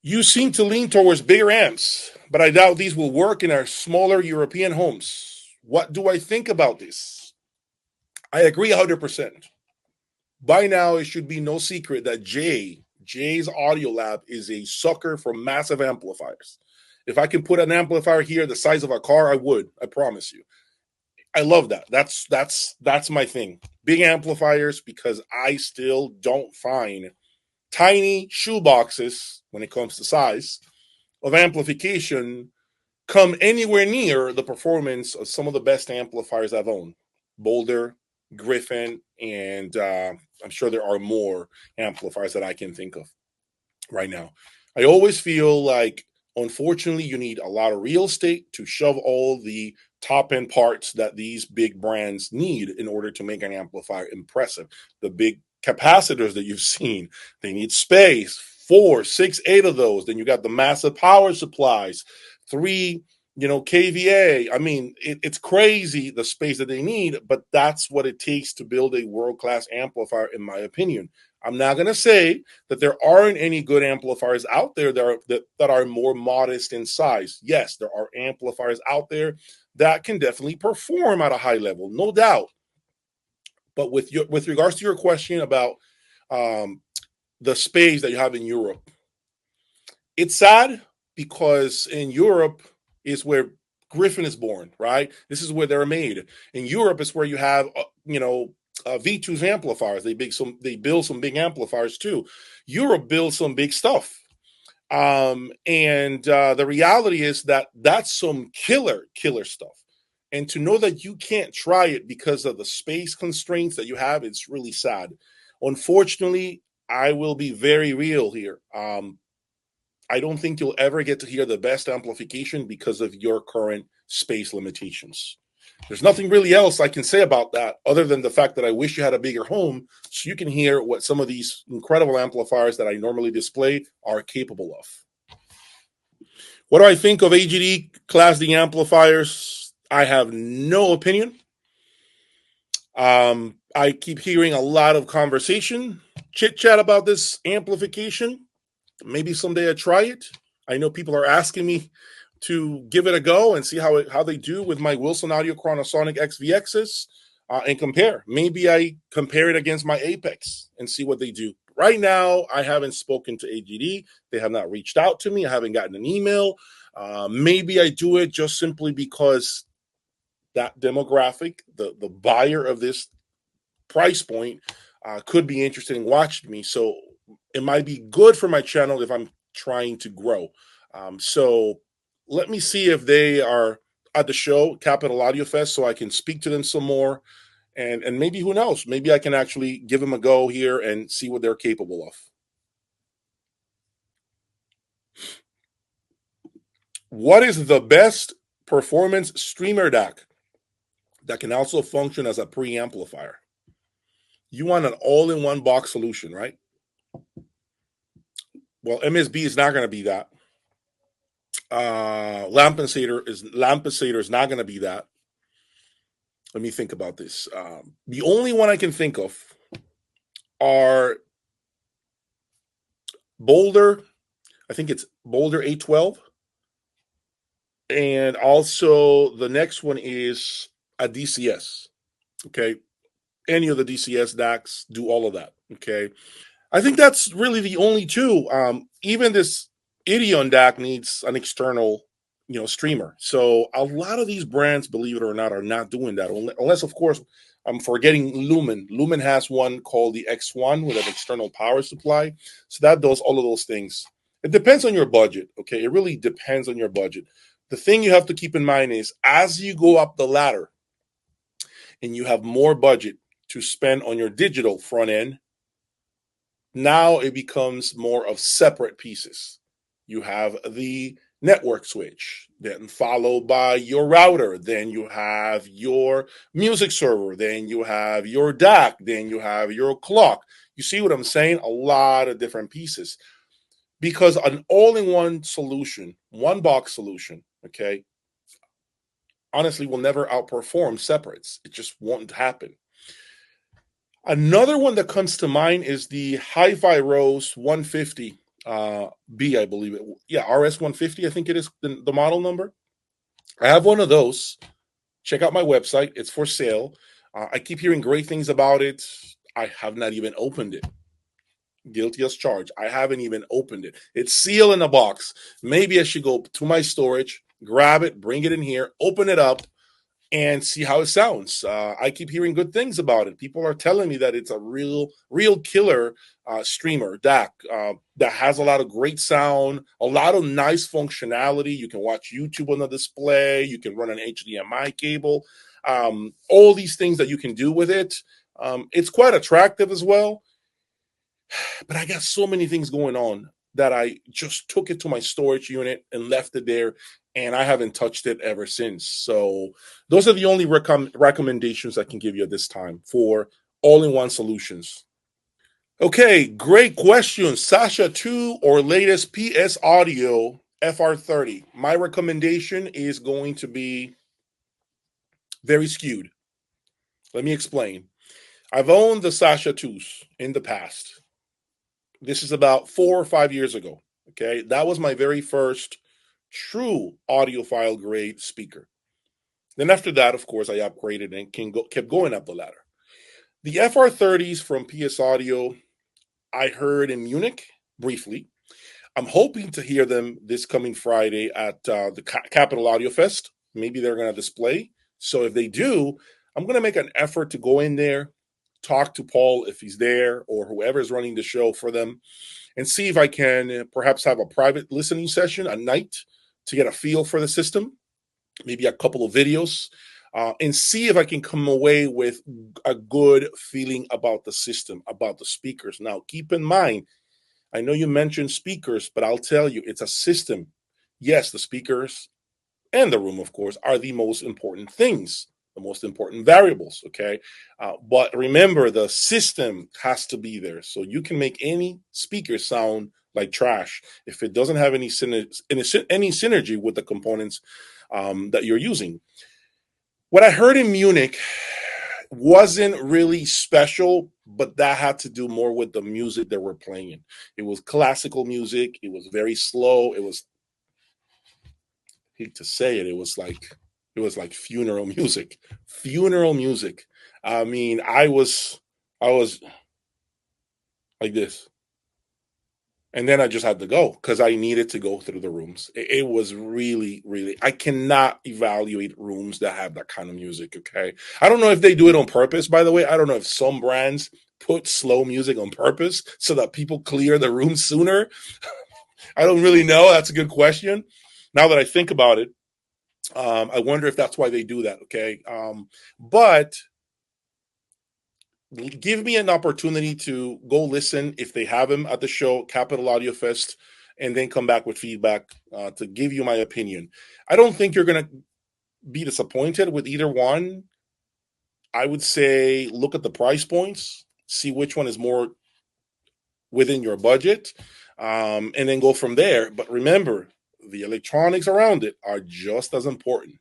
You seem to lean towards bigger amps, but I doubt these will work in our smaller European homes. What do I think about this? I agree 100%. By now, it should be no secret that Jay's Audio Lab is a sucker for massive amplifiers. If I can put an amplifier here the size of a car, I would. I promise you. I love that. That's my thing. Big amplifiers because I still don't find tiny shoeboxes when it comes to size of amplification come anywhere near the performance of some of the best amplifiers I've owned. Boulder, Griffin, and I'm sure there are more amplifiers that I can think of right now. I always feel like, unfortunately, you need a lot of real estate to shove all the top end parts that these big brands need in order to make an amplifier impressive. The big capacitors that you've seen, they need space, 4, 6, 8 of those. Then you got the massive power supplies, 3 kVA. I mean, it's crazy the space that they need, but that's what it takes to build a world-class amplifier, in my opinion. I'm not going to say that there aren't any good amplifiers out there that are more modest in size. Yes, there are amplifiers out there that can definitely perform at a high level, no doubt. But with regards to your question about the space that you have in Europe, it's sad because in Europe is where Griffin is born, right? This is where they're made. In Europe is where you have, V2's amplifiers. They build some big amplifiers too. Europe builds some big stuff. And the reality is that that's some killer stuff. And to know that you can't try it because of the space constraints that you have, it's really sad. Unfortunately, I will be very real here. I don't think you'll ever get to hear the best amplification because of your current space limitations. There's nothing really else I can say about that other than the fact that I wish you had a bigger home so you can hear what some of these incredible amplifiers that I normally display are capable of. What do I think of AGD Class D amplifiers? I have no opinion. I keep hearing a lot of conversation, chit chat about this amplification. Maybe someday I try it. I know people are asking me to give it a go and see how they do with my Wilson Audio Chronosonic XVXs and compare. Maybe I compare it against my Apex and see what they do. Right now, I haven't spoken to AGD. They have not reached out to me. I haven't gotten an email. Maybe I do it just simply because that demographic, the buyer of this price point, could be interested in watching me. So it might be good for my channel if I'm trying to grow. So let me see if they are at the show, Capital Audio Fest, so I can speak to them some more. And maybe, who knows, maybe I can actually give them a go here and see what they're capable of. What is the best performance streamer DAC that can also function as a preamplifier? You want an all-in-one box solution, right? Well, MSB is not going to be that. Lampesator is not going to be that. Let me think about this. The only one I can think of are Boulder. I think it's Boulder 812. And also the next one is a DCS. Okay. Any of the DCS DACs do all of that. Okay. I think that's really the only two. Even this Idion DAC needs an external, streamer. So a lot of these brands, believe it or not, are not doing that. Unless, of course, I'm forgetting Lumen. Lumen has one called the X1 with an external power supply. So that does all of those things. It depends on your budget. Okay. It really depends on your budget. The thing you have to keep in mind is as you go up the ladder and you have more budget to spend on your digital front end, now it becomes more of separate pieces. You have the network switch, then followed by your router, then you have your music server, then you have your DAC, then you have your clock. You see what I'm saying? A lot of different pieces. Because an all-in-one solution, one box solution, okay, honestly will never outperform separates. It just won't happen. Another one that comes to mind is the Hi-Fi Rose 150 B, I believe it. Yeah, RS150, I think it is the model number. I have one of those. Check out my website. It's for sale. I keep hearing great things about it. I have not even opened it. Guilty as charged. I haven't even opened it. It's sealed in a box. Maybe I should go to my storage, grab it, bring it in here, open it up, and see how it sounds. I keep hearing good things about it. People are telling me that it's a real killer streamer DAC that has a lot of great sound, a lot of nice functionality. You can watch YouTube on the display. You can run an HDMI cable. All these things that you can do with it. It's quite attractive as well. But I got so many things going on that I just took it to my storage unit and left it there, and I haven't touched it ever since. So those are the only recommendations I can give you at this time for all-in-one solutions. Okay, great question. Sasha 2 or latest PS Audio FR30. My recommendation is going to be very skewed. Let me explain. I've owned the Sasha 2s in the past. This is about 4 or 5 years ago. Okay, that was my very first true audiophile grade speaker. Then after that, of course, I upgraded and kept going up the ladder. The FR30s from PS Audio, I heard in Munich briefly. I'm hoping to hear them this coming Friday at the Capital Audio Fest. Maybe they're going to display. So if they do, I'm going to make an effort to go in there, talk to Paul if he's there or whoever's running the show for them, and see if I can perhaps have a private listening session at night to get a feel for the system, maybe a couple of videos, and see if I can come away with a good feeling about the system, about the speakers. Now, keep in mind, I know you mentioned speakers, but I'll tell you, it's a system. Yes, the speakers and the room, of course, are the most important things, the most important variables, okay? But remember, the system has to be there. So you can make any speaker sound like trash if it doesn't have any synergy with the components that you're using. What I heard in Munich wasn't really special, but that had to do more with the music that we're playing. It was classical music. It was very slow. It was, I hate to say it, it was like funeral music. Funeral music. I mean, I was like this. And then I just had to go because I needed to go through the rooms. It was really, really, I cannot evaluate rooms that have that kind of music, okay? I don't know if they do it on purpose, by the way. I don't know if some brands put slow music on purpose so that people clear the room sooner. I don't really know. That's a good question. Now that I think about it, I wonder if that's why they do that, okay? But give me an opportunity to go listen if they have him at the show, Capital Audio Fest, and then come back with feedback to give you my opinion. I don't think you're going to be disappointed with either one. I would say look at the price points, see which one is more within your budget, and then go from there. But remember, the electronics around it are just as important.